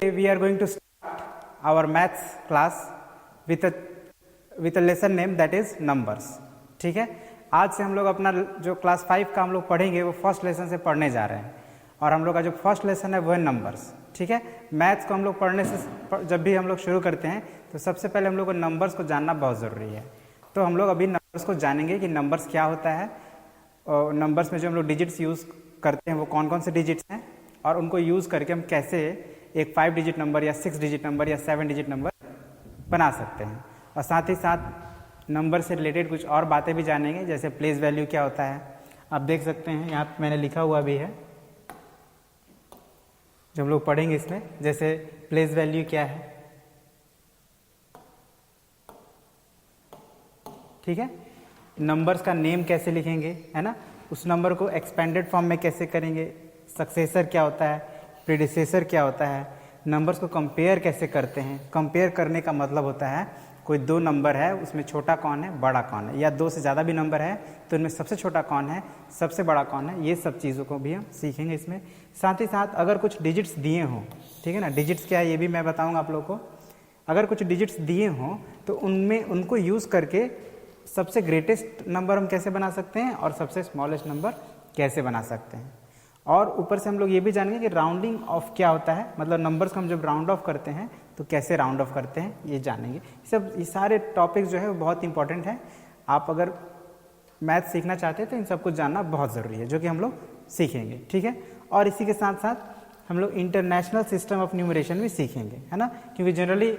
Today we are going to start our maths class with a lesson name that is numbers. ठीक है, आज से हम लोग अपना जो क्लास 5 का हम लोग पढ़ेंगे वो फर्स्ट लेसन से पढ़ने जा रहे हैं और हम लोग का जो फर्स्ट लेसन है वो है नंबर्स. ठीक है, मैथ्स को हम लोग पढ़ने से जब भी हम लोग शुरू करते हैं तो सबसे पहले हम लोग को नंबर्स को जानना बहुत ज़रूरी है. तो हम लोग अभी नंबर्स को जानेंगे कि नंबर्स क्या होता है और नंबर्स में जो हम लोग डिजिट्स यूज़ करते हैं वो कौन कौन से डिजिट्स हैं और उनको यूज़ करके हम कैसे एक 5 डिजिट नंबर या 6 डिजिट नंबर या 7 डिजिट नंबर बना सकते हैं. और साथ ही साथ नंबर से रिलेटेड कुछ और बातें भी जानेंगे, जैसे प्लेस वैल्यू क्या होता है. आप देख सकते हैं यहाँ मैंने लिखा हुआ भी है जो हम लोग पढ़ेंगे इसमें, जैसे प्लेस वैल्यू क्या है. ठीक है, नंबर्स का नेम कैसे लिखेंगे, है ना, उस नंबर को एक्सपेंडेड फॉर्म में कैसे करेंगे, सक्सेसर क्या होता है, प्रीडिसेसर क्या होता है, नंबर्स को कंपेयर कैसे करते हैं. कंपेयर करने का मतलब होता है कोई दो नंबर है उसमें छोटा कौन है बड़ा कौन है, या दो से ज़्यादा भी नंबर है तो इनमें सबसे छोटा कौन है सबसे बड़ा कौन है, ये सब चीज़ों को भी हम सीखेंगे इसमें. साथ ही साथ अगर कुछ डिजिट्स दिए हों, ठीक है ना, डिजिट्स क्या है ये भी मैं बताऊँगा आप लोग को. अगर कुछ डिजिट्स दिए हों तो उनमें उनको यूज़ करके सबसे ग्रेटेस्ट नंबर हम कैसे बना सकते हैं और सबसे स्मॉलेस्ट नंबर कैसे बना सकते हैं. और ऊपर से हम लोग ये भी जानेंगे कि राउंडिंग ऑफ क्या होता है, मतलब नंबर्स को हम जब राउंड ऑफ करते हैं तो कैसे राउंड ऑफ करते हैं ये जानेंगे. ये सारे टॉपिक्स जो है वो बहुत इंपॉर्टेंट हैं. आप अगर मैथ सीखना चाहते हैं तो इन सब कुछ जानना बहुत ज़रूरी है, जो कि हम लोग सीखेंगे. ठीक है, और इसी के साथ साथ हम लोग इंटरनेशनल सिस्टम ऑफ न्यूमरेशन भी सीखेंगे, है ना, क्योंकि जनरली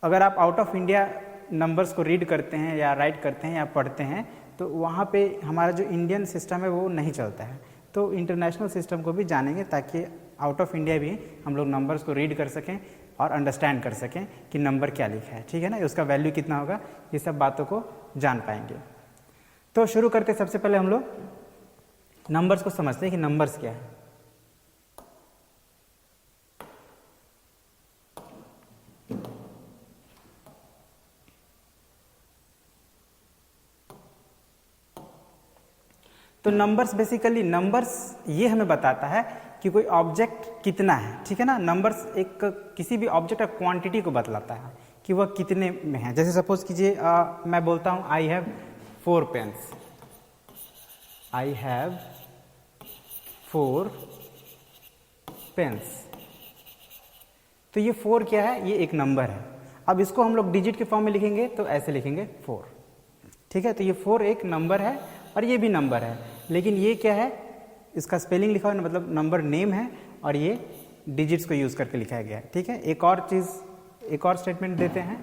अगर आप आउट ऑफ इंडिया नंबर्स को रीड करते हैं या राइट करते हैं या पढ़ते हैं तो वहाँ पे हमारा जो इंडियन सिस्टम है वो नहीं चलता है. तो इंटरनेशनल सिस्टम को भी जानेंगे ताकि आउट ऑफ इंडिया भी हम लोग नंबर्स को रीड कर सकें और अंडरस्टैंड कर सकें कि नंबर क्या लिखा है. ठीक है ना, उसका वैल्यू कितना होगा, ये सब बातों को जान पाएंगे. तो शुरू करते सबसे पहले हम लोग नंबर्स को समझते हैं कि नंबर्स क्या है. तो नंबर्स बेसिकली नंबर्स ये हमें बताता है कि कोई ऑब्जेक्ट कितना है. ठीक है ना, नंबर्स एक किसी भी ऑब्जेक्ट का क्वांटिटी को बतलाता है कि वह कितने में है. जैसे सपोज कीजिए मैं बोलता हूँ I have 4 pens, I have 4 pens. तो ये 4 क्या है, ये एक नंबर है. अब इसको हम लोग डिजिट के फॉर्म में लिखेंगे तो ऐसे लिखेंगे 4. ठीक है, तो ये 4 एक नंबर है और ये भी नंबर है, लेकिन ये क्या है, इसका स्पेलिंग लिखा हुआ है, मतलब नंबर नेम है और ये डिजिट्स को यूज़ करके लिखा गया है. ठीक है, एक और चीज़, एक और स्टेटमेंट देते हैं,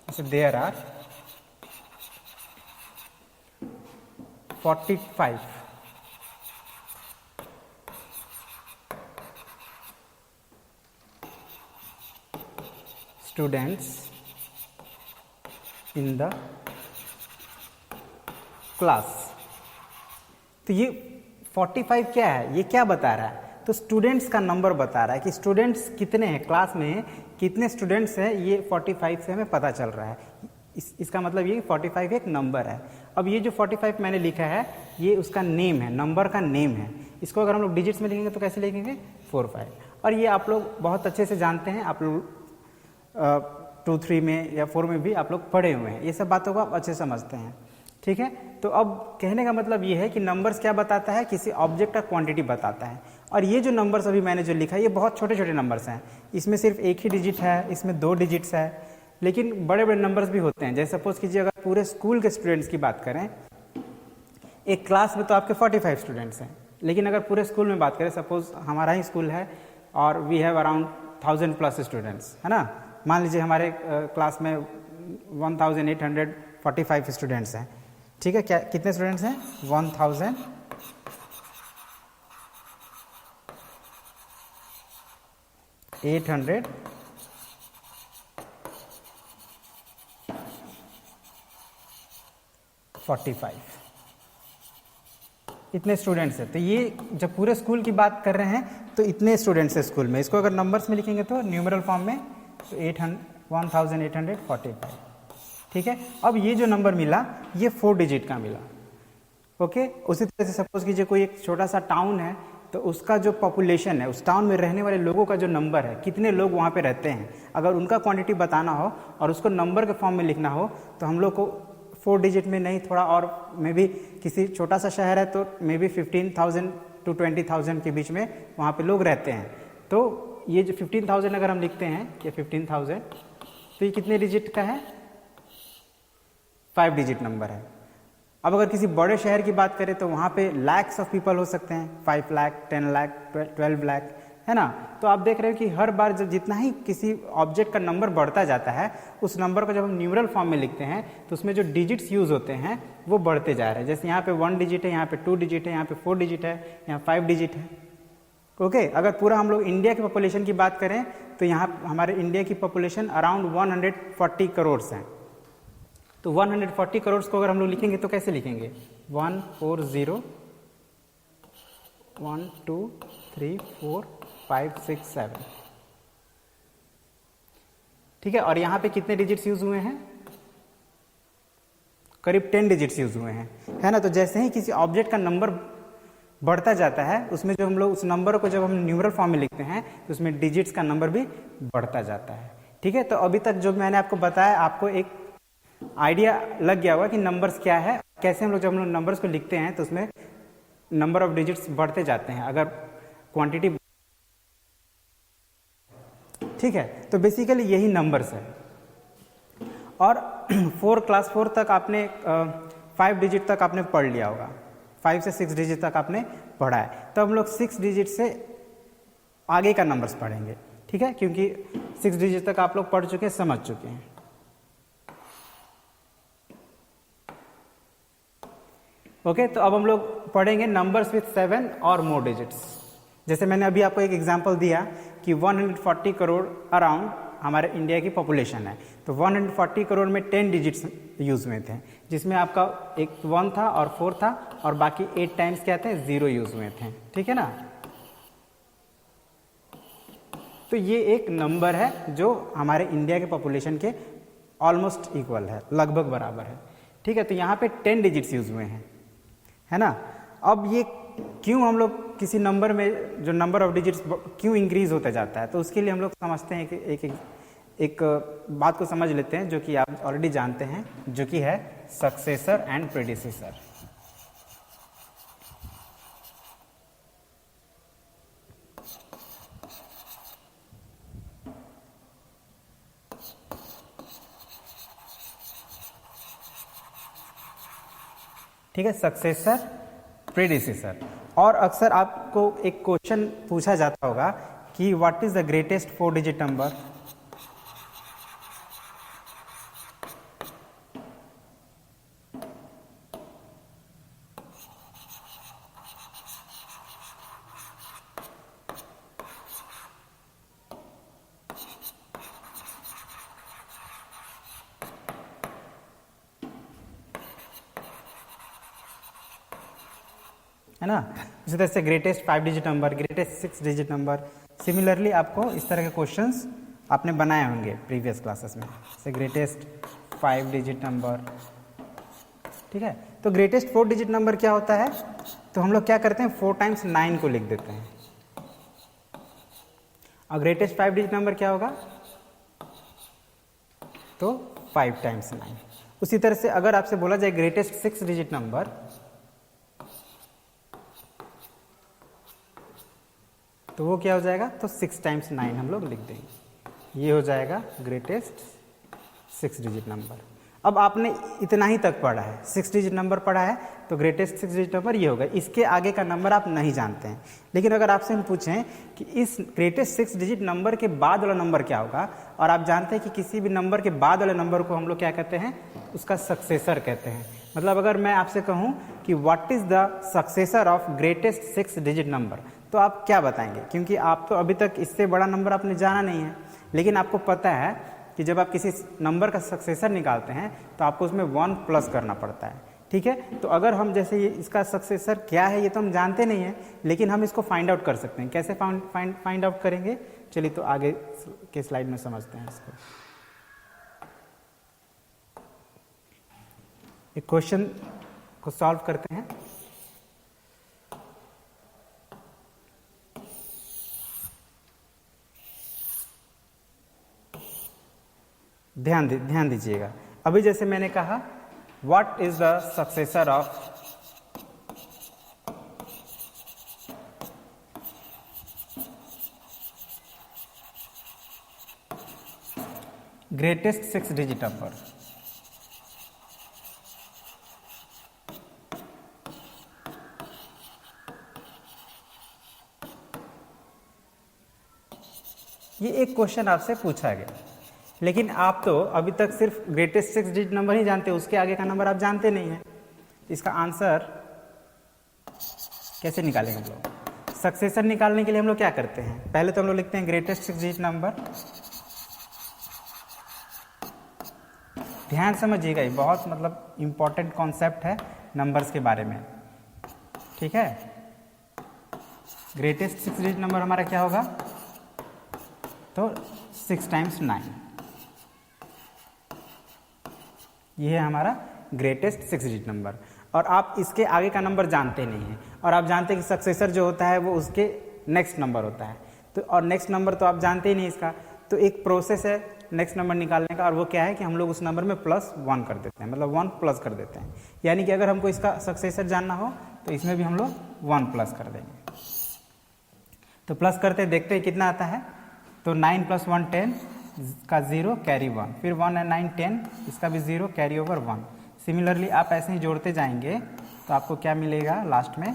जैसे there are 45 students in the class. तो ये 45 क्या है, ये क्या बता रहा है, तो स्टूडेंट्स का नंबर बता रहा है कि स्टूडेंट्स कितने हैं, क्लास में कितने स्टूडेंट्स हैं, ये 45 से हमें पता चल रहा है. इसका मतलब ये 45 एक नंबर है. अब ये जो 45 मैंने लिखा है ये उसका नेम है, नंबर का नेम है. इसको अगर हम लोग डिजिट्स में लिखेंगे तो कैसे लिखेंगे 45. और ये आप लोग बहुत अच्छे से जानते हैं, आप लोग 2, 3 में या 4 में भी आप लोग पढ़े हुए हैं, ये सब बातों को आप अच्छे से समझते हैं. ठीक है, तो अब कहने का मतलब ये है कि नंबर्स क्या बताता है, किसी ऑब्जेक्ट का क्वांटिटी बताता है. और ये जो नंबर्स अभी मैंने जो लिखा है ये बहुत छोटे छोटे नंबर्स हैं. इसमें सिर्फ एक ही डिजिट है, इसमें 2 डिजिट्स है, लेकिन बड़े बड़े नंबर्स भी होते हैं. जैसे सपोज कीजिए अगर पूरे स्कूल के स्टूडेंट्स की बात करें, एक क्लास में तो आपके 45 स्टूडेंट्स हैं, लेकिन अगर पूरे स्कूल में बात करें, सपोज हमारा ही स्कूल है और वी हैव अराउंड 1000+ स्टूडेंट्स, है ना. मान लीजिए हमारे क्लास में 1845 स्टूडेंट्स हैं. ठीक है, क्या कितने स्टूडेंट्स हैं, 1845 इतने स्टूडेंट्स हैं. तो ये जब पूरे स्कूल की बात कर रहे हैं तो इतने स्टूडेंट्स हैं स्कूल में. इसको अगर नंबर्स में लिखेंगे तो न्यूमेरल फॉर्म में तो 1845. ठीक है, अब ये जो नंबर मिला ये 4 डिजिट का मिला. ओके, उसी तरह से सपोज कीजिए कोई एक छोटा सा टाउन है तो उसका जो पॉपुलेशन है, उस टाउन में रहने वाले लोगों का जो नंबर है, कितने लोग वहाँ पे रहते हैं, अगर उनका क्वांटिटी बताना हो और उसको नंबर के फॉर्म में लिखना हो तो हम लोग को 4 डिजिट में नहीं, थोड़ा और मे बी किसी छोटा सा शहर है तो मे बी 15,000 to 20,000 के बीच में वहाँ पे लोग रहते हैं। तो ये जो 15,000 अगर हम लिखते हैं कि 15,000, तो ये कितने डिजिट का है? 5 डिजिट नंबर है। अब अगर किसी बड़े शहर की बात करें तो वहाँ पे लैक्स ऑफ पीपल हो सकते हैं, 5 लाख, 10 लाख, 12 लाख, है ना। तो आप देख रहे हो कि हर बार जब जितना ही किसी ऑब्जेक्ट का नंबर बढ़ता जाता है, उस नंबर को जब हम न्यूमरल फॉर्म में लिखते हैं तो उसमें जो डिजिट्स यूज होते हैं वो बढ़ते जा रहे हैं। जैसे यहाँ पे 1 डिजिट है, यहाँ पे 2 डिजिट है, यहाँ पे 4 डिजिट है, यहाँ 5 डिजिट है। ओके, अगर पूरा हम लोग इंडिया की पॉपुलेशन की बात करें तो यहाँ हमारे इंडिया की पॉपुलेशन अराउंड 140 करोड़ हैं। तो 140 करोड़ को अगर हम लोग लिखेंगे तो कैसे लिखेंगे? 140 1 2 3 4 5 6 7, ठीक है। और यहाँ पे कितने डिजिट्स यूज हुए हैं? करीब 10 डिजिट्स यूज हुए हैं, है ना। तो जैसे ही किसी ऑब्जेक्ट का नंबर बढ़ता जाता है, उसमें जो हम लोग उस नंबर को जब हम न्यूमरल फॉर्म में लिखते हैं तो उसमें डिजिट्स का नंबर भी बढ़ता जाता है, ठीक है। तो अभी तक जो मैंने आपको बताया, आपको एक आइडिया लग गया होगा कि नंबर्स क्या है, कैसे हम लोग जब हम लोग नंबर्स को लिखते हैं तो उसमें नंबर ऑफ डिजिट्स बढ़ते जाते हैं अगर क्वांटिटी, ठीक है। तो बेसिकली यही नंबर्स है। और क्लास 4 तक आपने 5 डिजिट तक आपने पढ़ लिया होगा, 5 से 6 डिजिट तक आपने पढ़ा है। तो हम लोग 6 डिजिट से आगे का नंबर्स पढ़ेंगे, ठीक है, क्योंकि 6 डिजिट तक आप लोग पढ़ चुके हैं, समझ चुके हैं। ओके, तो अब हम लोग पढ़ेंगे नंबर्स विथ 7 और मोर डिजिट्स। जैसे मैंने अभी आपको एक एग्जांपल दिया कि 140 करोड़ अराउंड हमारे इंडिया की पॉपुलेशन है, तो 140 करोड़ में 10 डिजिट्स यूज में थे, जिसमें आपका एक 1 था और 4 था और बाकी 8 टाइम्स क्या थे? 0 यूज में थे, ठीक है ना। तो ये एक नंबर है जो हमारे इंडिया के पॉपुलेशन के ऑलमोस्ट इक्वल है, लगभग बराबर है, ठीक है। तो यहाँ पे 10 डिजिट्स यूज हुए हैं, है ना। अब ये क्यों हम लोग किसी नंबर में जो नंबर ऑफ डिजिट्स क्यों इंक्रीज होता जाता है, तो उसके लिए हम लोग समझते हैं कि एक बात को समझ लेते हैं जो कि आप ऑलरेडी जानते हैं, जो कि है सक्सेसर एंड प्रेडिसेसर। ठीक है, सक्सेसर, प्रेडिसेसर। और अक्सर आपको एक क्वेश्चन पूछा जाता होगा कि what is the greatest 4 digit number. है ना। इसी तरह से greatest 5 digit number, greatest 6 digit number. Similarly आपको इस तरह के क्वेश्चंस आपने बनाए होंगे प्रीवियस क्लासेस में, जैसे ग्रेटेस्ट 5 डिजिट नंबर, ठीक है। तो ग्रेटेस्ट 4 डिजिट नंबर क्या होता है? तो हम लोग क्या करते हैं, 4 टाइम्स 9 को लिख देते हैं। और ग्रेटेस्ट 5 डिजिट नंबर क्या होगा? तो 5 टाइम्स 9। उसी तरह से अगर आपसे बोला जाए ग्रेटेस्ट 6 डिजिट नंबर, तो वो क्या हो जाएगा? तो 6 टाइम्स 9 हम लोग लिख देंगे, ये हो जाएगा ग्रेटेस्ट 6 डिजिट नंबर। अब आपने इतना ही तक पढ़ा है, 6 डिजिट नंबर पढ़ा है, तो ग्रेटेस्ट 6 डिजिट नंबर ये होगा। इसके आगे का नंबर आप नहीं जानते हैं। लेकिन अगर आपसे हम पूछें कि इस ग्रेटेस्ट 6 डिजिट नंबर के बाद वाला नंबर क्या होगा, और आप जानते हैं कि किसी भी नंबर के बाद वाले नंबर को हम लोग क्या कहते हैं? उसका सक्सेसर कहते हैं। मतलब अगर मैं आपसे कहूँ कि what is the successor of greatest 6 digit number, तो आप क्या बताएंगे? क्योंकि आप तो अभी तक इससे बड़ा नंबर आपने जाना नहीं है, लेकिन आपको पता है कि जब आप किसी नंबर का सक्सेसर निकालते हैं तो आपको उसमें 1 प्लस करना पड़ता है, ठीक है। तो अगर हम जैसे ये इसका सक्सेसर क्या है ये तो हम जानते नहीं हैं, लेकिन हम इसको फाइंड आउट कर सकते हैं। कैसे फाइंड आउट करेंगे? चलिए तो आगे के स्लाइड में समझते हैं इसको। एक क्वेश्चन को सॉल्व करते हैं। ध्यान दीजिएगा। अभी जैसे मैंने कहा what is the successor of greatest 6 digit number. ये एक क्वेश्चन आपसे पूछा गया, लेकिन आप तो अभी तक सिर्फ ग्रेटेस्ट 6 डिजिट नंबर ही जानते हो, उसके आगे का नंबर आप जानते नहीं हैं। इसका आंसर कैसे निकालेंगे हम लोग? सक्सेसर निकालने के लिए हम लोग क्या करते हैं, पहले तो हम लोग लिखते हैं ग्रेटेस्ट 6 डिजिट नंबर। ध्यान समझिएगा, ये बहुत मतलब इंपॉर्टेंट कॉन्सेप्ट है नंबर्स के बारे में, ठीक है। ग्रेटेस्ट 6 डिजिट नंबर हमारा क्या होगा, तो 6 टाइम्स 9, ये है हमारा ग्रेटेस्ट 6 डिजिट नंबर। और आप इसके आगे का नंबर जानते नहीं हैं, और आप जानते हैं कि सक्सेसर जो होता है वो उसके नेक्स्ट नंबर होता है, तो और नेक्स्ट नंबर तो आप जानते ही नहीं इसका। तो एक प्रोसेस है नेक्स्ट नंबर निकालने का, और वो क्या है कि हम लोग उस नंबर में +1 कर देते हैं, मतलब 1 प्लस कर देते हैं। यानी कि अगर हमको इसका सक्सेसर जानना हो तो इसमें भी हम लोग 1 प्लस कर देंगे। तो प्लस करते देखते हैं कितना आता है, तो 9 + 1 10 का 0 कैरी 1, फिर 1 और 9 10, इसका भी 0 कैरी ओवर 1। सिमिलरली आप ऐसे ही जोड़ते जाएंगे तो आपको क्या मिलेगा, लास्ट में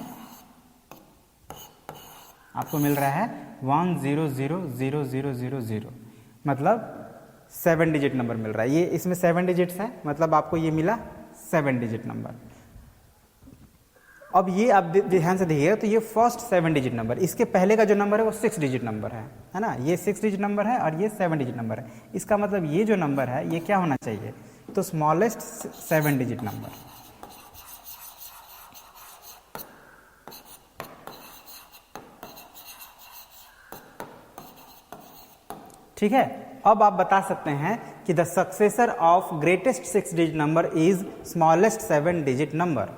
आपको मिल रहा है 1 0 0 0 0 0 0, मतलब 7 डिजिट नंबर मिल रहा है। ये इसमें 7 डिजिट्स है, मतलब आपको ये मिला 7 डिजिट नंबर। अब ये आप ध्यान से देखिएगा, तो ये फर्स्ट 7 डिजिट नंबर, इसके पहले का जो नंबर है वो 6 डिजिट नंबर है ना। ये 6 डिजिट नंबर है और ये 7 डिजिट नंबर है। इसका मतलब ये जो नंबर है ये क्या होना चाहिए, तो स्मॉलेस्ट 7 डिजिट नंबर। ठीक है। अब आप बता सकते हैं कि the successor of greatest 6 digit number is smallest 7 digit number,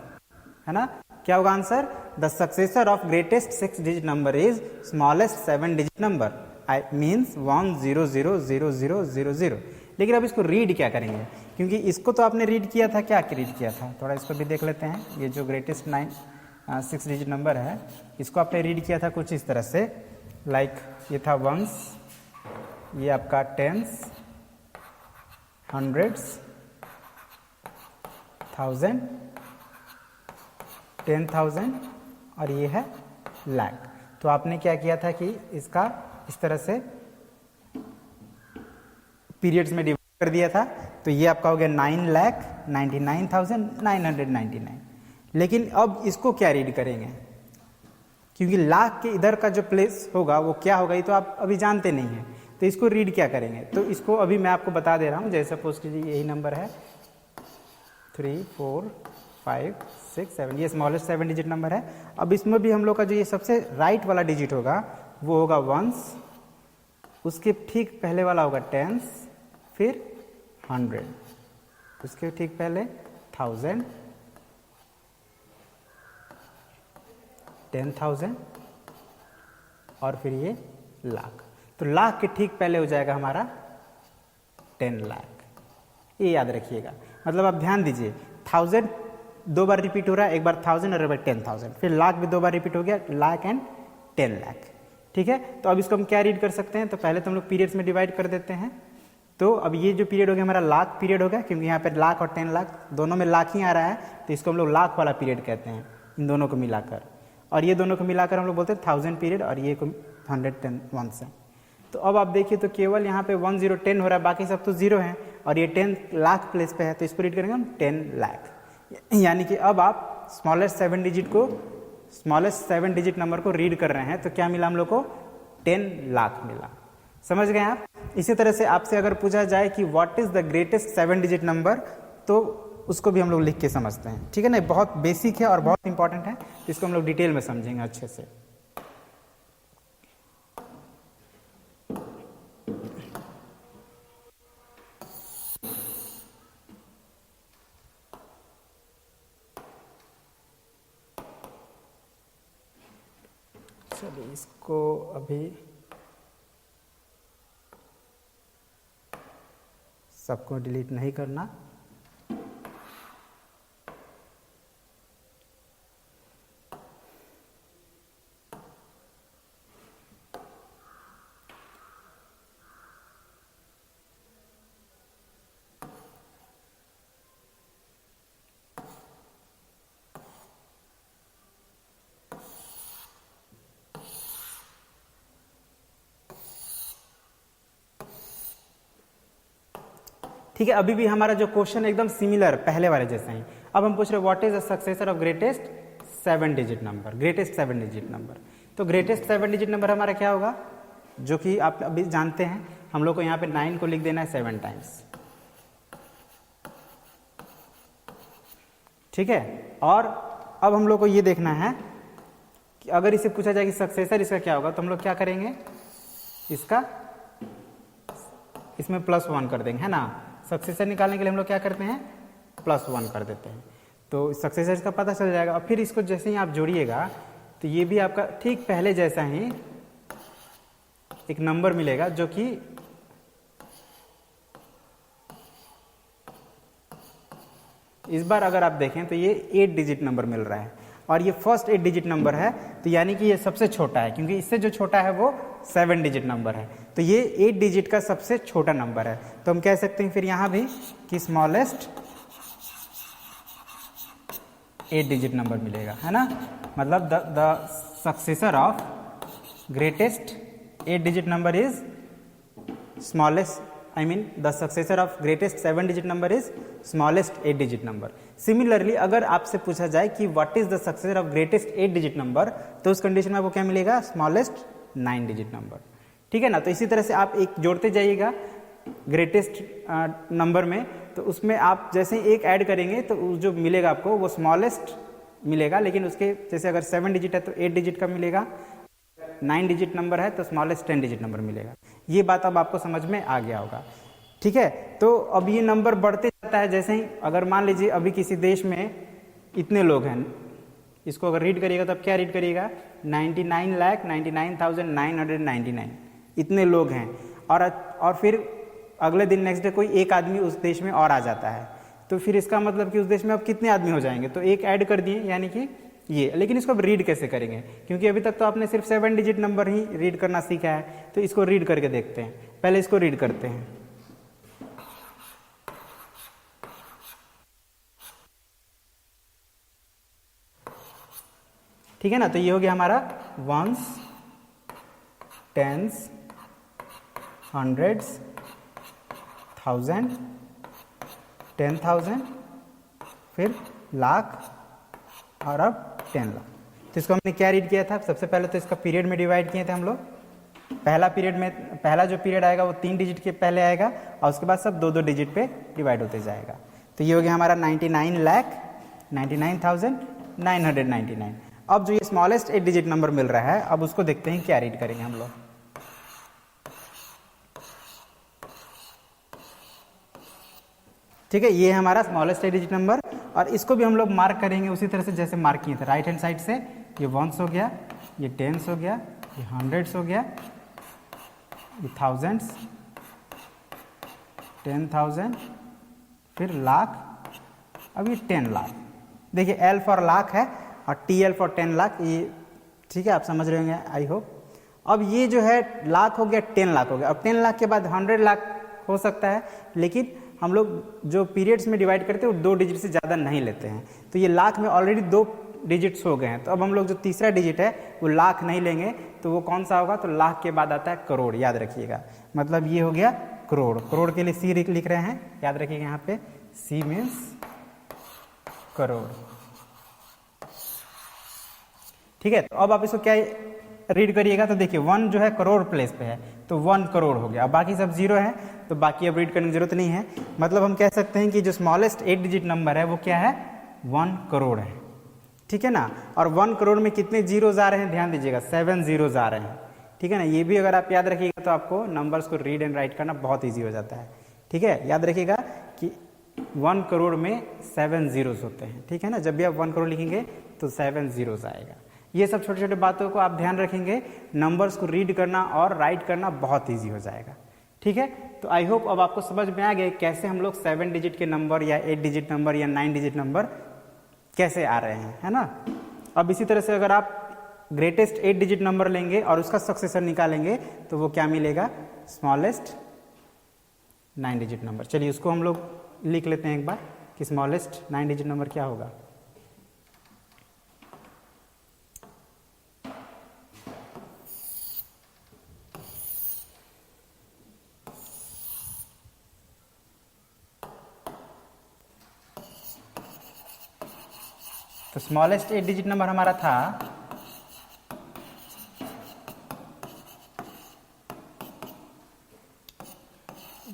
है ना। क्या होगा answer, the successor of greatest 6 digit number is smallest 7 digit number, I means 1 0 0 0 0 0 0। लेकिन अब इसको रीड क्या करेंगे, क्योंकि इसको तो आपने रीड किया था, क्या रीड किया था, थोड़ा इसको भी देख लेते हैं। ये जो ग्रेटेस्ट 6 डिजिट नंबर है इसको आपने रीड किया था कुछ इस तरह से, लाइक ये था वंस, ये आपका टेंस, हंड्रेड्स, 1000, 10,000 और ये है लाख। तो आपने क्या किया था कि इसका इस तरह से पीरियड्स में डिवाइड कर दिया था, तो ये आपका हो गया 9,99,999। लेकिन अब इसको क्या रीड करेंगे, क्योंकि लाख के इधर का जो प्लेस होगा वो क्या होगा ये तो आप अभी जानते नहीं हैं, तो इसको रीड क्या करेंगे। तो इसको अभी मैं आपको बता दे रहा हूँ। जैसे सपोज कीजिए यही नंबर है 3 4 5 6 7, ये स्मॉलेस्ट 7 डिजिट नंबर है। अब इसमें भी हम लोग का जो ये सबसे राइट वाला डिजिट होगा वो होगा वंस, उसके ठीक पहले वाला होगा टेंस, फिर 100, उसके ठीक पहले 1000, 10,000 और फिर ये लाख। तो लाख के ठीक पहले हो जाएगा हमारा 10 लाख, ये याद रखिएगा। मतलब आप ध्यान दीजिए, 1000 दो बार रिपीट हो रहा है, एक बार 1000 और एक बार 10,000, फिर लाख भी 2 बार रिपीट हो गया, लाख एंड 10 लाख। ठीक है। तो अब इसको हम क्या रीड कर सकते हैं, तो पहले तो हम लोग पीरियड्स में डिवाइड कर देते हैं। तो अब ये जो पीरियड हो गया हमारा लाख पीरियड हो गया, क्योंकि यहाँ पे लाख और 10 लाख दोनों में लाख ही आ रहा है, तो इसको हम लोग लाख वाला पीरियड कहते हैं इन दोनों को मिलाकर। और ये दोनों को मिलाकर हम लोग बोलते हैं 1000 पीरियड, और ये को 110 है। तो अब आप देखिए तो केवल यहाँ पे 10 10 हो रहा है, बाकी सब तो 0 है, और ये 10 लाख प्लेस पे है, तो इसको रीड करेंगे हम 10 लाख। यानी कि अब आप स्मॉलेस्ट 7 डिजिट नंबर को रीड कर रहे हैं, तो क्या मिला हम लोग को, 10 लाख मिला। समझ गए आप। इसी तरह से आपसे अगर पूछा जाए कि what is the greatest 7 digit number, तो उसको भी हम लोग लिख के समझते हैं। ठीक है ना, बहुत बेसिक है और बहुत इंपॉर्टेंट है, इसको हम लोग डिटेल में समझेंगे अच्छे से। चलिए इसको अभी सबको डिलीट नहीं करना। ठीक है, अभी भी हमारा जो क्वेश्चन एकदम सिमिलर पहले वाले जैसा ही। अब हम पूछ रहे what is the successor of greatest 7 digit number, greatest 7 digit number. तो ग्रेटेस्ट 7 डिजिट नंबर हमारा क्या होगा, जो कि आप अभी जानते हैं, हम लोग को यहाँ पे 9 को लिख देना है 7 टाइम्स। ठीक है, और अब हम लोग को ये देखना है कि अगर इसे पूछा जाए कि सक्सेसर इसका क्या होगा, तो हम लोग क्या करेंगे, इसमें +1 कर देंगे, है ना। सक्सेसर निकालने के लिए हम लोग क्या करते हैं, +1 कर देते हैं, तो सक्सेसर का पता चल जाएगा। और फिर इसको जैसे ही आप जोड़िएगा तो ये भी आपका ठीक पहले जैसा ही एक नंबर मिलेगा, जो कि इस बार अगर आप देखें तो ये 8 डिजिट नंबर मिल रहा है, और ये फर्स्ट 8 डिजिट नंबर है, तो यानी कि ये सबसे छोटा है, क्योंकि इससे जो छोटा है वो 7 डिजिट नंबर है, तो ये 8 डिजिट का सबसे छोटा नंबर है। तो हम कह सकते हैं फिर यहाँ भी कि स्मॉलेस्ट 8 डिजिट नंबर मिलेगा, है ना। मतलब the successor of greatest 8 digit number is smallest, I mean the successor of greatest 7 digit number is smallest 8 digit number. Similarly अगर आपसे पूछा जाए कि what is the successor of greatest 8 digit number, तो उस कंडीशन में आपको क्या मिलेगा, smallest 9 digit number। ठीक है ना। तो इसी तरह से आप एक जोड़ते जाइएगा ग्रेटेस्ट नंबर में, तो उसमें आप जैसे एक ऐड करेंगे तो जो मिलेगा आपको वो स्मॉलेस्ट मिलेगा, लेकिन उसके जैसे अगर 7 डिजिट है तो 8 डिजिट का मिलेगा, 9 डिजिट नंबर है तो स्मॉलेस्ट 10 डिजिट नंबर मिलेगा। ये बात अब आपको समझ में आ गया होगा। ठीक है, तो अब ये नंबर बढ़ते जाता है, जैसे ही अगर मान लीजिए अभी किसी देश में इतने लोग हैं, इसको अगर रीड करिएगा तो अब क्या रीड करिएगा, 99,99,999 इतने लोग हैं, और फिर अगले दिन नेक्स्ट डे कोई एक आदमी उस देश में और आ जाता है, तो फिर इसका मतलब कि उस देश में अब कितने आदमी हो जाएंगे, तो एक ऐड कर दिए, यानी कि ये। लेकिन इसको अब रीड कैसे करेंगे, क्योंकि अभी तक तो आपने सिर्फ 7 डिजिट नंबर ही रीड करना सीखा है, तो इसको रीड करके देखते हैं। पहले इसको रीड करते हैं। ठीक है ना, तो ये हो गया हमारा वंस, टेंस, हंड्रेड्स, 1000, 10,000, फिर लाख, और अब 10 लाख। तो इसको हमने क्या रीड किया था, सबसे पहले तो इसका पीरियड में डिवाइड किए थे हम लोग। पहला पीरियड में पहला जो पीरियड आएगा वो 3 डिजिट के पहले आएगा, और उसके बाद सब 2-2 डिजिट पे डिवाइड होते जाएगा। तो ये हो गया हमारा 99,99,999। अब जो ये स्मॉलेस्ट 8 डिजिट नंबर मिल रहा है, अब उसको देखते हैं क्या रीड करेंगे हम लोग। ठीक है, ये है हमारा स्मॉलेस्ट 8 डिजिट नंबर, और इसको भी हम लोग मार्क करेंगे उसी तरह से जैसे मार्क किए थे। राइट हैंड साइड से ये वंस हो गया, ये टेंस हो गया, ये हंड्रेड्स हो गया, ये थाउजेंड्स, 10,000, फिर लाख, अब ये 10 लाख। देखिए L फॉर लाख है और TL फॉर 10 लाख, ये ठीक है, आप समझ रहे होंगे आई होप। अब ये जो है लाख हो गया, 10 लाख हो गया। अब 10 लाख के बाद 100 लाख हो सकता है, लेकिन हम लोग जो पीरियड्स में डिवाइड करते हैं वो 2 डिजिट से ज़्यादा नहीं लेते हैं, तो ये लाख में ऑलरेडी 2 डिजिट्स हो गए हैं। तो अब हम लोग जो तीसरा डिजिट है वो लाख नहीं लेंगे, तो वो कौन सा होगा, तो लाख के बाद आता है करोड़, याद रखिएगा। मतलब ये हो गया करोड़। करोड़ के लिए C लिख रहे हैं, याद रखिएगा यहाँ पे C मीन्स करोड़। ठीक है, तो अब आप इसको क्या रीड करिएगा, तो देखिए 1 जो है करोड़ प्लेस पे है, तो 1 करोड़ हो गया। अब बाकी सब 0 है, तो बाकी अब रीड करने की जरूरत नहीं है। मतलब हम कह सकते हैं कि जो स्मॉलेस्ट 8 डिजिट नंबर है वो क्या है, 1 करोड़ है। ठीक है ना, और 1 करोड़ में कितने जीरोज आ रहे हैं, ध्यान दीजिएगा 7 जीरोज आ रहे हैं। ठीक है ना, ये भी अगर आप याद रखिएगा तो आपको नंबर्स को रीड एंड राइट करना बहुत ईजी हो जाता है। ठीक है, याद रखिएगा कि 1 करोड़ में 7 जीरोज होते हैं। ठीक है ना, जब भी आप 1 करोड़ लिखेंगे तो 7 जीरोज आएगा। ये सब छोटे छोटे बातों को आप ध्यान रखेंगे, नंबर्स को रीड करना और राइट करना बहुत ईजी हो जाएगा। ठीक है, तो आई होप अब आपको समझ में आ गया कैसे हम लोग 7 डिजिट के नंबर या 8 डिजिट नंबर या 9 डिजिट नंबर कैसे आ रहे हैं, है ना। अब इसी तरह से अगर आप ग्रेटेस्ट 8 डिजिट नंबर लेंगे और उसका सक्सेसर निकालेंगे तो वो क्या मिलेगा, स्मॉलेस्ट 9 डिजिट नंबर। चलिए उसको हम लोग लिख लेते हैं एक बार कि स्मॉलेस्ट 9 डिजिट नंबर क्या होगा। तो स्मॉलेस्ट 8 डिजिट नंबर हमारा था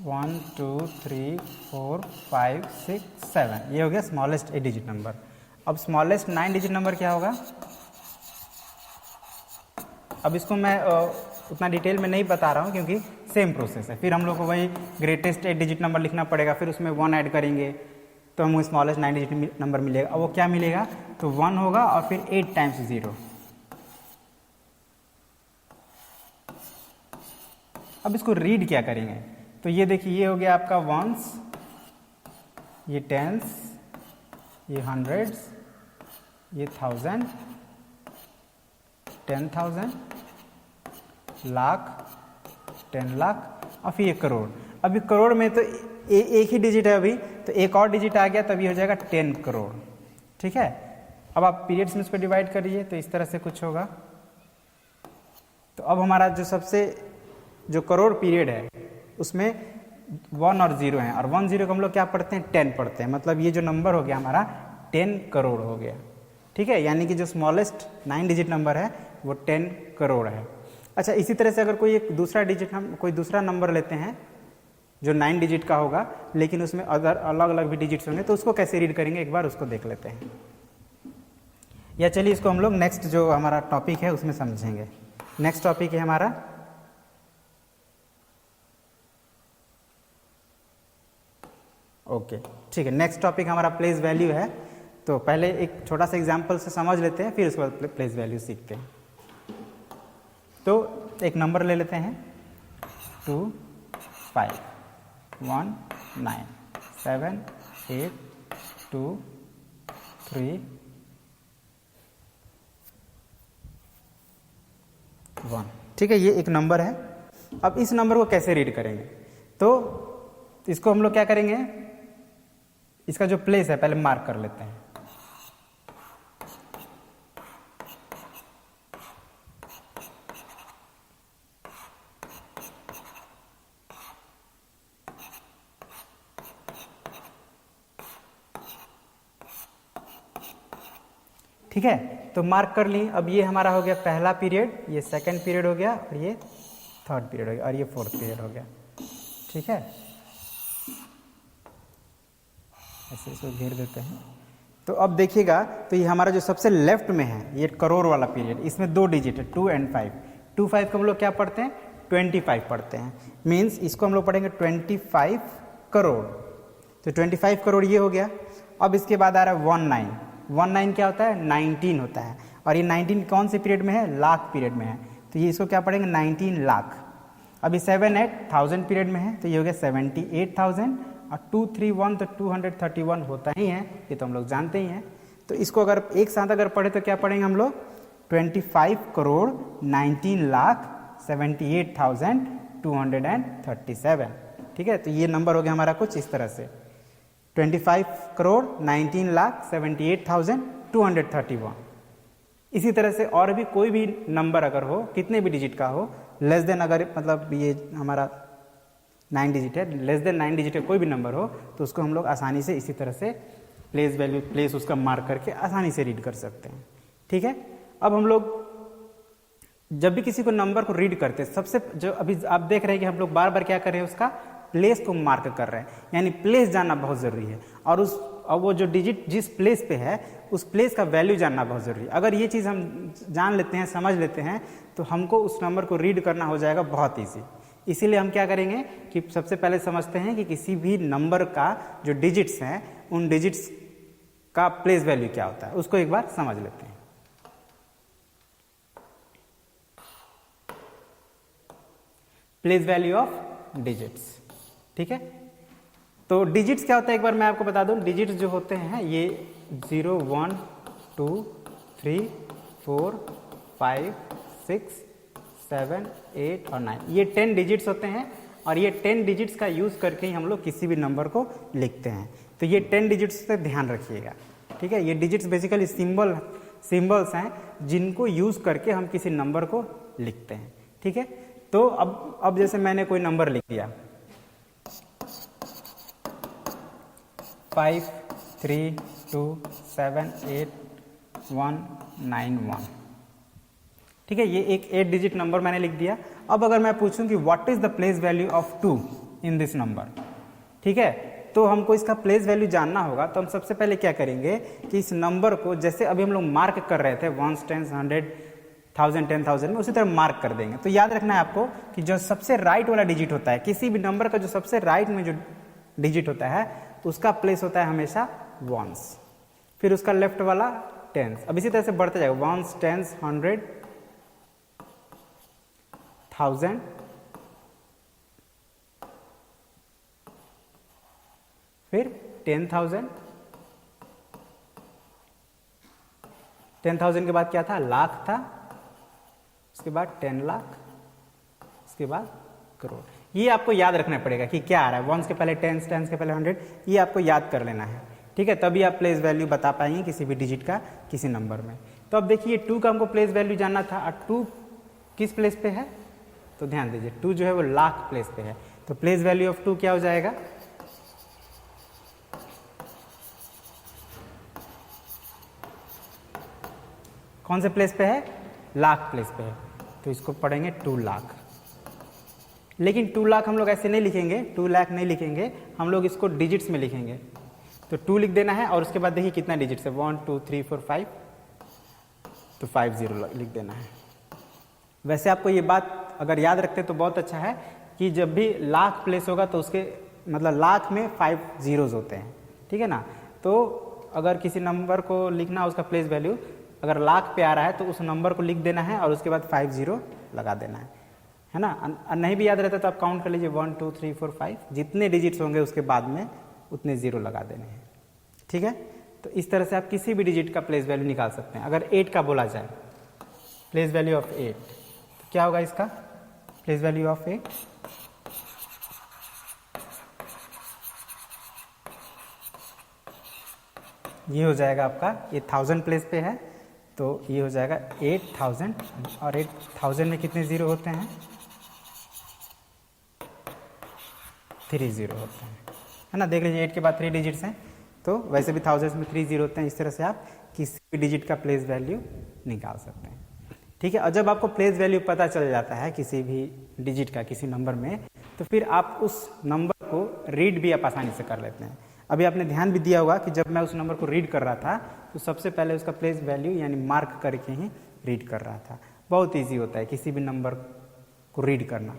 1 2 3 4 5 6 7, ये हो गया स्मॉलेस्ट 8 डिजिट नंबर। अब स्मॉलेस्ट 9 डिजिट नंबर क्या होगा, अब इसको मैं उतना डिटेल में नहीं बता रहा हूँ क्योंकि सेम प्रोसेस है, फिर हम लोग को वही ग्रेटेस्ट 8 डिजिट नंबर लिखना पड़ेगा, फिर उसमें 1 ऐड करेंगे तो हमें स्मॉलेस्ट 9 डिजिट नंबर मिलेगा। अब वो क्या मिलेगा, तो 1 होगा और फिर 8 टाइम्स 0। अब इसको रीड क्या करेंगे, तो ये देखिए ये हो गया आपका वंस, ये टेंस, ये हंड्रेड्स, ये 1000, 10,000, लाख, 10 लाख और फिर ये करोड़। अभी करोड़ में तो एक ही डिजिट है अभी, तो एक और डिजिट आ गया तब ये हो जाएगा 10 करोड़। ठीक है, अब आप पीरियड्स में इसको डिवाइड करिए तो इस तरह से कुछ होगा। तो अब हमारा जो सबसे जो करोड़ पीरियड है उसमें 1 और 0 हैं, और 1 0 को हम लोग क्या पढ़ते हैं, 10 पढ़ते हैं, मतलब ये जो नंबर हो गया हमारा 10 करोड़ हो गया। ठीक है, यानी कि जो स्मॉलेस्ट 9 डिजिट नंबर है वो 10 करोड़ है। अच्छा, इसी तरह से अगर कोई एक दूसरा डिजिट, हम कोई दूसरा नंबर लेते हैं जो 9 डिजिट का होगा लेकिन उसमें अदर अलग अलग भी डिजिट्स होंगे, तो उसको कैसे रीड करेंगे एक बार उसको देख लेते हैं। या चलिए इसको हम लोग नेक्स्ट जो हमारा टॉपिक है उसमें समझेंगे। नेक्स्ट टॉपिक है हमारा ओके, ठीक है, नेक्स्ट टॉपिक हमारा प्लेस वैल्यू है। तो पहले एक छोटा सा एग्जांपल से समझ लेते हैं, फिर उसके बाद प्लेस वैल्यू सीखते हैं। तो एक नंबर ले लेते हैं 2 5 1 9 7 8 2 3 1। ठीक है, ये एक नंबर है। अब इस नंबर को कैसे रीड करेंगे, तो इसको हम लोग क्या करेंगे, इसका जो प्लेस है पहले मार्क कर लेते हैं। ठीक है, तो मार्क कर ली। अब ये हमारा हो गया पहला पीरियड, ये सेकंड पीरियड हो गया, और ये थर्ड पीरियड हो गया, और ये फोर्थ पीरियड हो गया। ठीक है, ऐसे इसको घेर देते हैं। तो अब देखिएगा, तो ये हमारा जो सबसे लेफ्ट में है ये करोड़ वाला पीरियड, इसमें 2 डिजिट है 2 और 5। 2 5 को हम लोग क्या पढ़ते हैं, 25 पढ़ते हैं। मीन्स इसको हम लोग पढ़ेंगे 25 करोड़। तो 25 करोड़ ये हो गया। अब इसके बाद आ रहा है 19। 19 क्या होता है, 19 होता है, और ये 19 कौन से पीरियड में है, लाख पीरियड में है। तो ये इसको क्या पढ़ेंगे, 19 लाख। अभी 7 8 1000 पीरियड में है, तो ये हो गया 78,000, और 2 3 1 तो 231 होता ही है, ये तो हम लोग जानते ही हैं। तो इसको अगर एक साथ अगर पढ़े तो क्या पढ़ेंगे हम लोग, 25 करोड़ 19 लाख 78,237। ठीक है, तो ये नंबर हो गया हमारा कुछ इस तरह से, 25 करोड़ 19 लाख 78,231। इसी तरह से और भी कोई भी नंबर अगर हो, कितने भी डिजिट का हो, लेस देन, अगर मतलब ये हमारा 9 डिजिट है, लेस देन 9 डिजिट का कोई भी नंबर हो, तो उसको हम लोग आसानी से इसी तरह से प्लेस वैल्यू, प्लेस उसका मार्क करके आसानी से रीड कर सकते हैं। ठीक है, अब हम लोग जब भी किसी को नंबर को रीड करते हैं, सबसे जो अभी आप देख रहे हैं कि हम लोग बार बार क्या कर रहे हैं, उसका प्लेस को मार्क कर रहे हैं, यानी प्लेस जानना बहुत ज़रूरी है। और वो जो डिजिट जिस प्लेस पे है उस प्लेस का वैल्यू जानना बहुत ज़रूरी है। अगर ये चीज़ हम जान लेते हैं, समझ लेते हैं, तो हमको उस नंबर को रीड करना हो जाएगा बहुत ईजी। इसीलिए हम क्या करेंगे कि सबसे पहले समझते हैं कि किसी भी नंबर का जो डिजिट्स हैं, उन डिजिट्स का प्लेस वैल्यू क्या होता है, उसको एक बार समझ लेते हैं। Place value of digits. ठीक है, तो डिजिट्स क्या होता है एक बार मैं आपको बता दूं। डिजिट्स जो होते हैं ये 0 1 2 3 4 5 6 7 8 और 9 ये 10 डिजिट्स होते हैं और ये 10 डिजिट्स का यूज़ करके ही हम लोग किसी भी नंबर को लिखते हैं। तो ये 10 डिजिट्स से ध्यान रखिएगा। ठीक है, ये डिजिट्स बेसिकली सिंबल्स हैं जिनको यूज़ करके हम किसी नंबर को लिखते हैं। ठीक है, तो अब जैसे मैंने कोई नंबर लिख दिया 5 3 2 7 8 1 9 1। ठीक है, ये एक 8 डिजिट नंबर मैंने लिख दिया। अब अगर मैं पूछूं कि what is the place value of 2 in this number, ठीक है, तो हमको इसका प्लेस वैल्यू जानना होगा। तो हम सबसे पहले क्या करेंगे कि इस नंबर को जैसे अभी हम लोग मार्क कर रहे थे 1 10 100 1000 10,000 में, उसी तरह मार्क कर देंगे। तो याद रखना है आपको कि जो सबसे राइट वाला डिजिट होता है, किसी भी नंबर का जो सबसे राइट में जो डिजिट होता है उसका प्लेस होता है हमेशा वंस, फिर उसका लेफ्ट वाला टेंस। अब इसी तरह से बढ़ते जाएगा 1 10 100 1000 फिर 10,000 10,000 के बाद क्या था, लाख था, उसके बाद 10 लाख, उसके बाद करोड़। ये आपको याद रखना पड़ेगा कि क्या आ रहा है, वंस के पहले टेंस, टेंस के पहले 100, ये आपको याद कर लेना है। ठीक है, तभी आप प्लेस वैल्यू बता पाएंगे किसी भी डिजिट का किसी नंबर में। तो अब देखिए 2 का हमको प्लेस वैल्यू जानना था और 2 किस प्लेस पे है, तो ध्यान दीजिए 2 जो है वो लाख प्लेस पे है। तो प्लेस वैल्यू ऑफ 2 क्या हो जाएगा, कौन से प्लेस पे है, लाख प्लेस पे है, तो इसको पढ़ेंगे 2 लाख। लेकिन 2 लाख हम लोग ऐसे नहीं लिखेंगे, 2 लाख नहीं लिखेंगे, हम लोग इसको डिजिट्स में लिखेंगे। तो 2 लिख देना है और उसके बाद देखिए कितना डिजिट्स है, 1 2 3 4 5, तो 50 लिख देना है। वैसे आपको ये बात अगर याद रखते तो बहुत अच्छा है कि जब भी लाख प्लेस होगा तो उसके मतलब लाख में 5 जीरोज होते हैं। ठीक है ना, तो अगर किसी नंबर को लिखना उसका प्लेस वैल्यू अगर लाख पे आ रहा है तो उस नंबर को लिख देना है और उसके बाद 50 लगा देना है ना। नहीं भी याद रहता तो आप काउंट कर लीजिए 1 2 3 4 5, जितने डिजिट्स होंगे उसके बाद में उतने जीरो लगा देने हैं। ठीक है, तो इस तरह से आप किसी भी डिजिट का प्लेस वैल्यू निकाल सकते हैं। अगर 8 का बोला जाए प्लेस वैल्यू ऑफ 8, तो क्या होगा इसका प्लेस वैल्यू ऑफ 8, ये हो जाएगा आपका, ये 1000 प्लेस पे है तो ये हो जाएगा 8000 और 8000 में कितने जीरो होते हैं, 3 जीरो होते हैं, है ना। देख लीजिए 8 के बाद 3 डिजिट्स हैं, तो वैसे भी 1000 में 3 जीरो होते हैं। इस तरह से आप किसी भी डिजिट का प्लेस वैल्यू निकाल सकते हैं। ठीक है, और जब आपको प्लेस वैल्यू पता चल जाता है किसी भी डिजिट का किसी नंबर में, तो फिर आप उस नंबर को रीड भी आप आसानी से कर लेते हैं। अभी आपने ध्यान भी दिया होगा कि जब मैं उस नंबर को रीड कर रहा था तो सबसे पहले उसका प्लेस वैल्यू यानी मार्क करके ही रीड कर रहा था। बहुत ईजी होता है किसी भी नंबर को रीड करना।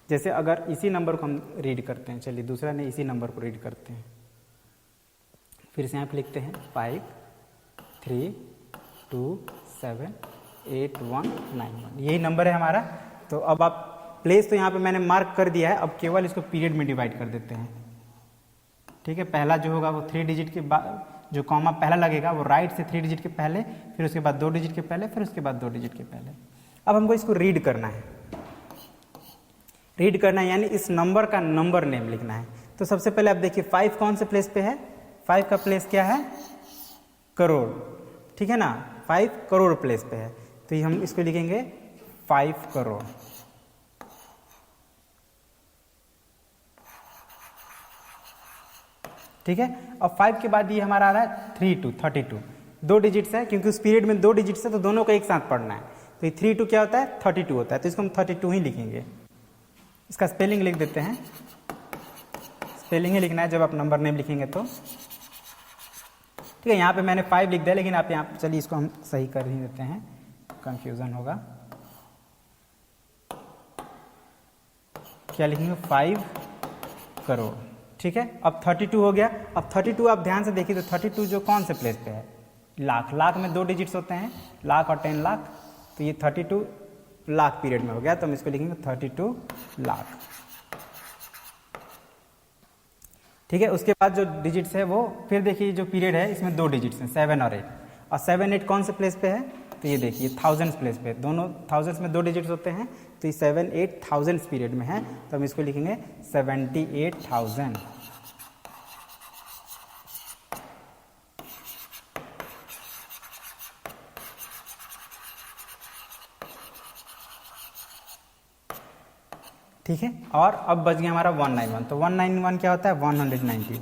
जैसे अगर इसी नंबर को हम रीड करते हैं, चलिए दूसरा नहीं, इसी नंबर को रीड करते हैं, फिर से यहाँ पे लिखते हैं 5 3 2 7 8 1 9 1, यही नंबर है हमारा। तो अब आप प्लेस तो यहाँ पे मैंने मार्क कर दिया है, अब केवल इसको पीरियड में डिवाइड कर देते हैं। ठीक है, पहला जो होगा वो 3 डिजिट के बाद, जो कॉमा पहला लगेगा वो राइट से 3 डिजिट के पहले, फिर उसके बाद 2 डिजिट के पहले, फिर उसके बाद 2 डिजिट के पहले। अब हमको इसको रीड करना है, रीड करना है यानी इस नंबर का नंबर नेम लिखना है। तो सबसे पहले आप देखिए 5 कौन से प्लेस पे है, 5 का प्लेस क्या है, करोड़। ठीक है ना, 5 करोड़ प्लेस पे है, तो ये हम इसको लिखेंगे 5 करोड़। ठीक है, और 5 के बाद ये हमारा आ रहा है 32 2 डिजिट्स है, क्योंकि उस पीरियड में 2 डिजिट्स है तो दोनों को एक साथ पढ़ना है। तो ये 32 क्या होता है, 32 होता है, तो इसको हम 32 ही लिखेंगे। इसका स्पेलिंग लिख देते हैं, स्पेलिंग ही लिखना है जब आप नंबर नेम लिखेंगे तो। ठीक है, यहाँ पे मैंने 5 लिख दिया, लेकिन आप यहाँ चलिए इसको हम सही कर ही देते हैं, कंफ्यूजन होगा। क्या लिखेंगे, 5 करोड़। ठीक है, अब 32 हो गया। अब 32 आप ध्यान से देखिए तो 32 जो कौन से प्लेस पे है, लाख। लाख में 2 डिजिट्स होते हैं, लाख और 10 लाख, तो ये 32 लाख पीरियड में हो गया, तो हम इसको लिखेंगे 32 लाख। ठीक है। उसके बाद जो डिजिट्स है वो फिर देखिए जो पीरियड है इसमें 2 डिजिट्स हैं 7 और 8, और 7 8 कौन से प्लेस पे है, तो ये देखिए थाउजेंड्स प्लेस पे, दोनों थाउजेंड्स में 2 डिजिट्स होते हैं, तो ये 7 8 थाउजेंड्स पीरियड में है, तो हम इसको लिखेंगे 78,000। ठीक है। और अब बच गया हमारा 191, तो 191 क्या होता है, 191।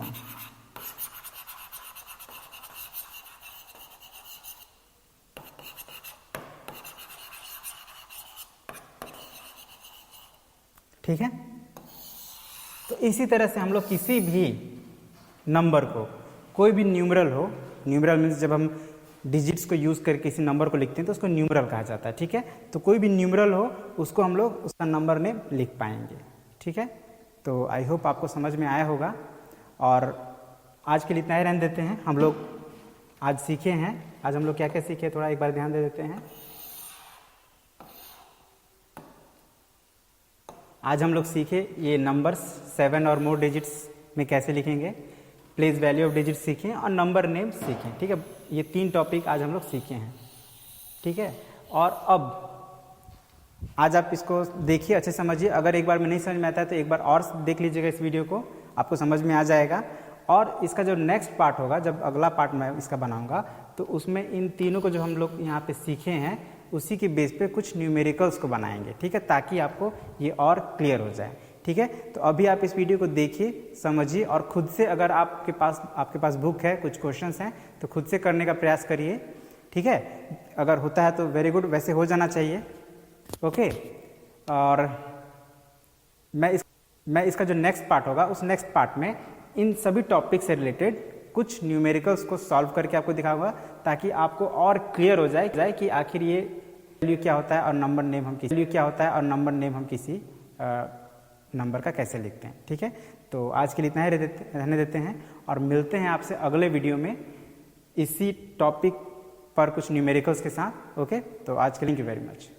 ठीक है। तो इसी तरह से हम लोग किसी भी नंबर को, कोई भी न्यूमरल हो, न्यूमरल मीन्स जब हम डिजिट्स को यूज करके किसी नंबर को लिखते हैं तो उसको न्यूमरल कहा जाता है। ठीक है। तो कोई भी न्यूमरल हो उसको हम लोग उसका नंबर नेम लिख पाएंगे। ठीक है। तो आई होप आपको समझ में आया होगा, और आज के लिए इतना ही रहने देते हैं। हम लोग आज सीखे हैं, आज हम लोग क्या क्या सीखे थोड़ा एक बार ध्यान दे देते हैं। आज हम लोग सीखे ये नंबर्स 7 और मोर डिजिट्स में कैसे लिखेंगे, प्लेस वैल्यू ऑफ डिजिट्स सीखें और नंबर नेम सीखें। ठीक है। ये 3 टॉपिक आज हम लोग सीखे हैं। ठीक है। और अब आज आप इसको देखिए, अच्छे समझिए। अगर एक बार में नहीं समझ में आता है तो एक बार और देख लीजिएगा इस वीडियो को, आपको समझ में आ जाएगा। और इसका जो नेक्स्ट पार्ट होगा, जब अगला पार्ट मैं इसका बनाऊंगा, तो उसमें इन तीनों को जो हम लोग यहाँ पे सीखे हैं उसी के बेस पे कुछ न्यूमेरिकल्स को बनाएंगे। ठीक है। ताकि आपको ये और क्लियर हो जाए। ठीक है। तो अभी आप इस वीडियो को देखिए, समझिए, और खुद से अगर आपके पास बुक है, कुछ क्वेश्चंस हैं, तो खुद से करने का प्रयास करिए। ठीक है। अगर होता है तो वेरी गुड, वैसे हो जाना चाहिए। ओके। और मैं इसका जो नेक्स्ट पार्ट होगा उस नेक्स्ट पार्ट में इन सभी टॉपिक से रिलेटेड कुछ न्यूमेरिकल्स को सॉल्व करके आपको दिखाऊंगा, ताकि आपको और क्लियर हो जाए कि आखिर ये वैल्यू क्या होता है और नंबर नेम हम किसी नंबर का कैसे लिखते हैं। ठीक है। तो आज के लिए इतना ही रहने देते हैं, और मिलते हैं आपसे अगले वीडियो में इसी टॉपिक पर कुछ न्यूमेरिकल्स के साथ। ओके। तो आज के लिए थैंक यू वेरी मच।